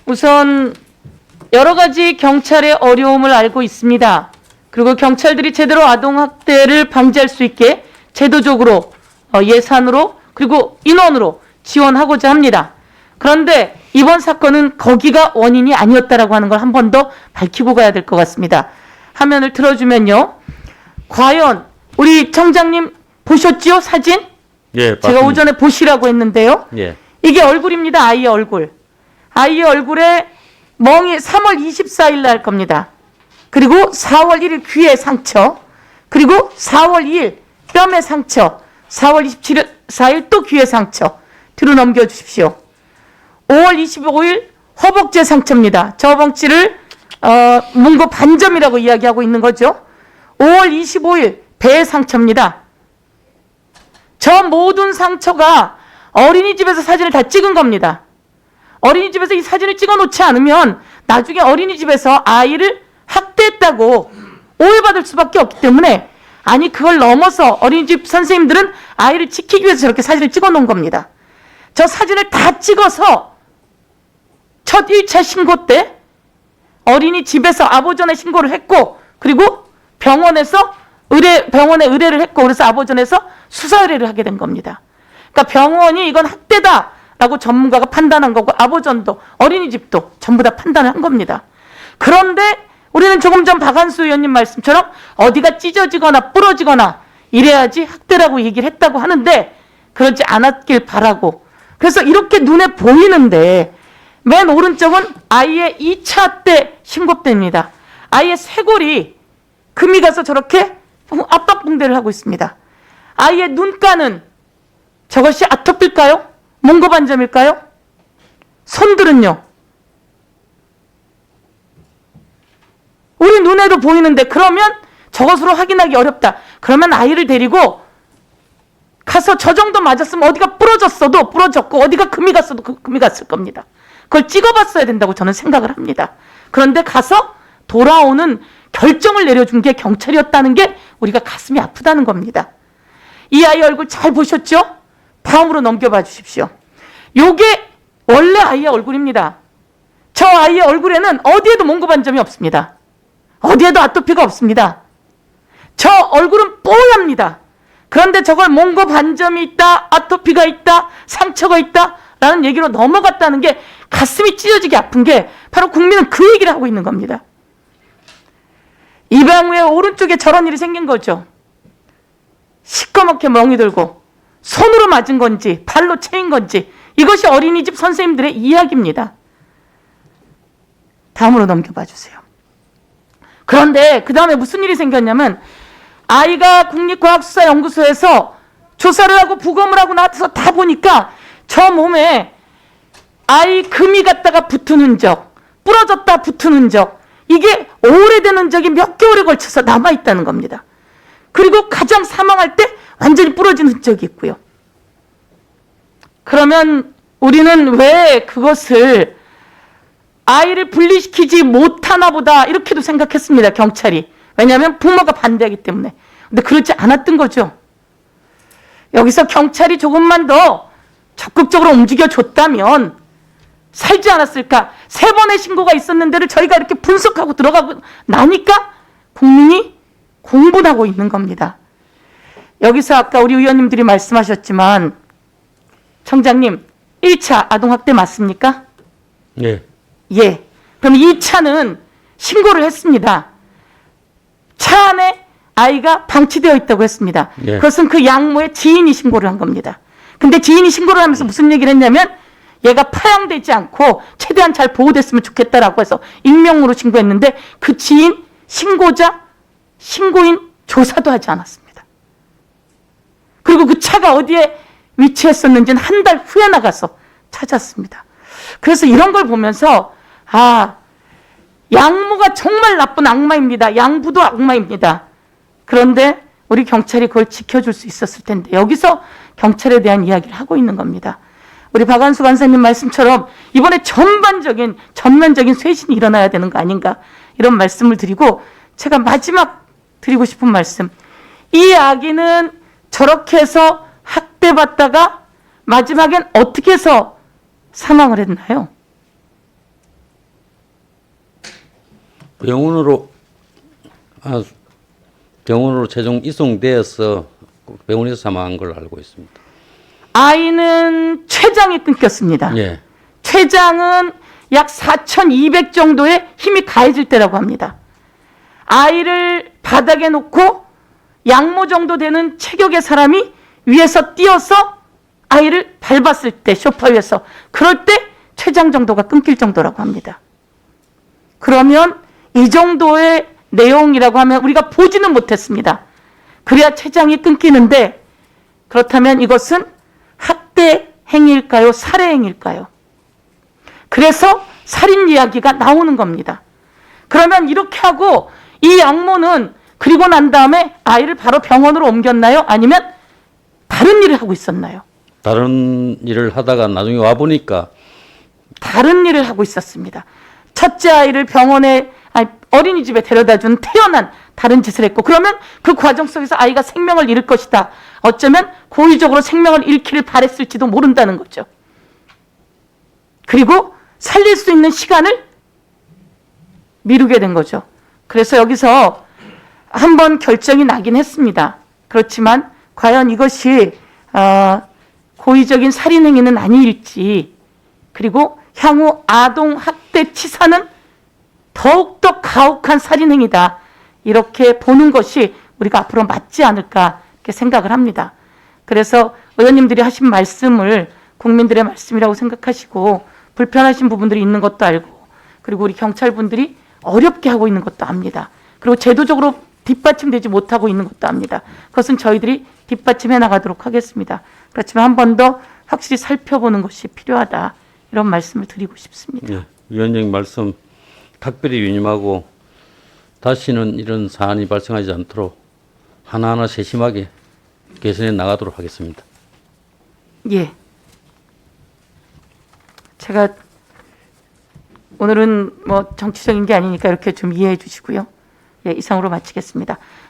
우선 여러 가지 경찰의 어려움을 알고 있습니다. 그리고 경찰들이 제대로 아동학대를 방지할 수 있게 제도적으로 예산으로 그리고 인원으로 지원하고자 합니다. 그런데 이번 사건은 거기가 원인이 아니었다라고 하는 걸 한 번 더 밝히고 가야 될 것 같습니다. 화면을 틀어주면요. 과연 우리 청장님 보셨지요? 사진? 예, 맞습니다. 제가 오전에 보시라고 했는데요. 예. 이게 얼굴입니다. 아이의 얼굴. 아이의 얼굴에 멍이 3월 24일 날 겁니다. 그리고 4월 1일 귀에 상처, 그리고 4월 2일 뺨에 상처, 4월 24일 또 귀에 상처. 뒤로 넘겨 주십시오. 5월 25일 허벅지에 상처입니다. 저 허벅지를 문고 반점이라고 이야기하고 있는 거죠. 5월 25일 배에 상처입니다. 저 모든 상처가 어린이집에서 사진을 다 찍은 겁니다. 어린이집에서 이 사진을 찍어 놓지 않으면 나중에 어린이집에서 아이를 학대했다고 오해받을 수밖에 없기 때문에, 아니 그걸 넘어서 어린이집 선생님들은 아이를 지키기 위해서 저렇게 사진을 찍어 놓은 겁니다. 저 사진을 다 찍어서 첫 1차 신고 때 어린이집에서 아보전에 신고를 했고, 그리고 병원에서 병원에 의뢰를 했고, 그래서 아보전에서 수사 의뢰를 하게 된 겁니다. 그러니까 병원이 이건 학대다라고 전문가가 판단한 거고, 아보전도 어린이집도 전부 다 판단을 한 겁니다. 그런데 우리는 조금 전 박한수 의원님 말씀처럼 어디가 찢어지거나 부러지거나 이래야지 학대라고 얘기를 했다고 하는데, 그러지 않았길 바라고. 그래서 이렇게 눈에 보이는데 맨 오른쪽은 아이의 2차 때 신고때입니다. 아이의 쇄골이 금이 가서 저렇게 압박붕대를 하고 있습니다. 아이의 눈가는 저것이 아토피일까요? 몽고반점일까요? 손들은요? 우리 눈에도 보이는데, 그러면 저것으로 확인하기 어렵다. 그러면 아이를 데리고 가서 저 정도 맞았으면 어디가 부러졌어도 부러졌고 어디가 금이 갔어도 금이 갔을 겁니다. 그걸 찍어봤어야 된다고 저는 생각을 합니다. 그런데 가서 돌아오는 결정을 내려준 게 경찰이었다는 게 우리가 가슴이 아프다는 겁니다. 이 아이 얼굴 잘 보셨죠? 다음으로 넘겨봐 주십시오. 요게 원래 아이의 얼굴입니다. 저 아이의 얼굴에는 어디에도 몽고반점이 없습니다. 어디에도 아토피가 없습니다. 저 얼굴은 뽀얗습니다. 그런데 저걸 몽고반점이 있다, 아토피가 있다, 상처가 있다 라는 얘기로 넘어갔다는 게 가슴이 찢어지게 아픈 게, 바로 국민은 그 얘기를 하고 있는 겁니다. 이방우의 오른쪽에 저런 일이 생긴 거죠. 시꺼멓게 멍이 들고 손으로 맞은 건지 발로 채인 건지, 이것이 어린이집 선생님들의 이야기입니다. 다음으로 넘겨봐 주세요. 그런데 그 다음에 무슨 일이 생겼냐면, 아이가 국립과학수사연구소에서 조사를 하고 부검을 하고 나서 다 보니까 저 몸에 아이 금이 갔다가 붙은 흔적, 부러졌다 붙은 흔적, 이게 오래된 흔적이 몇 개월에 걸쳐서 남아있다는 겁니다. 그리고 가장 사망할 때 완전히 부러진 흔적이 있고요. 그러면 우리는 왜 그것을 아이를 분리시키지 못하나 보다 이렇게도 생각했습니다, 경찰이. 왜냐하면 부모가 반대하기 때문에. 근데 그렇지 않았던 거죠. 여기서 경찰이 조금만 더 적극적으로 움직여줬다면 살지 않았을까. 3번의 신고가 있었는데를 저희가 이렇게 분석하고 들어가고 나니까 국민이 공분하고 있는 겁니다. 여기서 아까 우리 의원님들이 말씀하셨지만, 청장님 1차 아동학대 맞습니까? 예. 예. 그럼 2차는 신고를 했습니다. 차 안에 아이가 방치되어 있다고 했습니다. 예. 그것은 그 양모의 지인이 신고를 한 겁니다. 근데 지인이 신고를 하면서 무슨 얘기를 했냐면, 얘가 파양되지 않고 최대한 잘 보호됐으면 좋겠다라고 해서 익명으로 신고했는데, 그 지인, 신고자, 신고인 조사도 하지 않았습니다. 그리고 그 차가 어디에 위치했었는지는 한 달 후에 나가서 찾았습니다. 그래서 이런 걸 보면서, 양모가 정말 나쁜 악마입니다. 양부도 악마입니다. 그런데 우리 경찰이 그걸 지켜줄 수 있었을 텐데, 여기서 경찰에 대한 이야기를 하고 있는 겁니다. 우리 박한수 간사님 말씀처럼 이번에 전면적인 쇄신이 일어나야 되는 거 아닌가, 이런 말씀을 드리고, 제가 마지막 드리고 싶은 말씀, 이 아기는 저렇게 해서 학대받다가 마지막엔 어떻게 해서 사망을 했나요? 병원으로 최종 이송되어서 병원에서 사망한 걸로 알고 있습니다. 아이는 췌장이 끊겼습니다. 예. 췌장은 약 4,200 정도의 힘이 가해질 때라고 합니다. 아이를 바닥에 놓고 양모 정도 되는 체격의 사람이 위에서 뛰어서 아이를 밟았을 때 소파 위에서 그럴 때 췌장 정도가 끊길 정도라고 합니다. 그러면 이 정도의 내용이라고 하면 우리가 보지는 못했습니다. 그래야 췌장이 끊기는데 그렇다면 이것은 학대 행위일까요? 살해 행위일까요? 그래서 살인 이야기가 나오는 겁니다. 그러면 이렇게 하고 이 양모는 그리고 난 다음에 아이를 바로 병원으로 옮겼나요? 아니면 다른 일을 하고 있었나요? 다른 일을 하다가 나중에 와 보니까 다른 일을 하고 있었습니다. 첫째 아이를 병원에 어린이집에 데려다준 태어난 다른 짓을 했고 그러면 그 과정 속에서 아이가 생명을 잃을 것이다. 어쩌면 고의적으로 생명을 잃기를 바랬을지도 모른다는 거죠. 그리고 살릴 수 있는 시간을 미루게 된 거죠. 그래서 여기서 한번 결정이 나긴 했습니다. 그렇지만 과연 이것이 고의적인 살인 행위는 아닐지 그리고 향후 아동 학대 치사는 더욱더 가혹한 살인 행위다. 이렇게 보는 것이 우리가 앞으로 맞지 않을까 이렇게 생각을 합니다. 그래서 의원님들이 하신 말씀을 국민들의 말씀이라고 생각하시고 불편하신 부분들이 있는 것도 알고 그리고 우리 경찰분들이 어렵게 하고 있는 것도 압니다. 그리고 제도적으로 뒷받침되지 못하고 있는 것도 압니다. 그것은 저희들이 뒷받침해 나가도록 하겠습니다. 그렇지만 한 번 더 확실히 살펴보는 것이 필요하다. 이런 말씀을 드리고 싶습니다. 예, 위원장님 말씀 각별히 유념하고 다시는 이런 사안이 발생하지 않도록 하나하나 세심하게 개선해 나가도록 하겠습니다. 예. 제가 오늘은 뭐 정치적인 게 아니니까 이렇게 좀 이해해 주시고요. 예, 이상으로 마치겠습니다.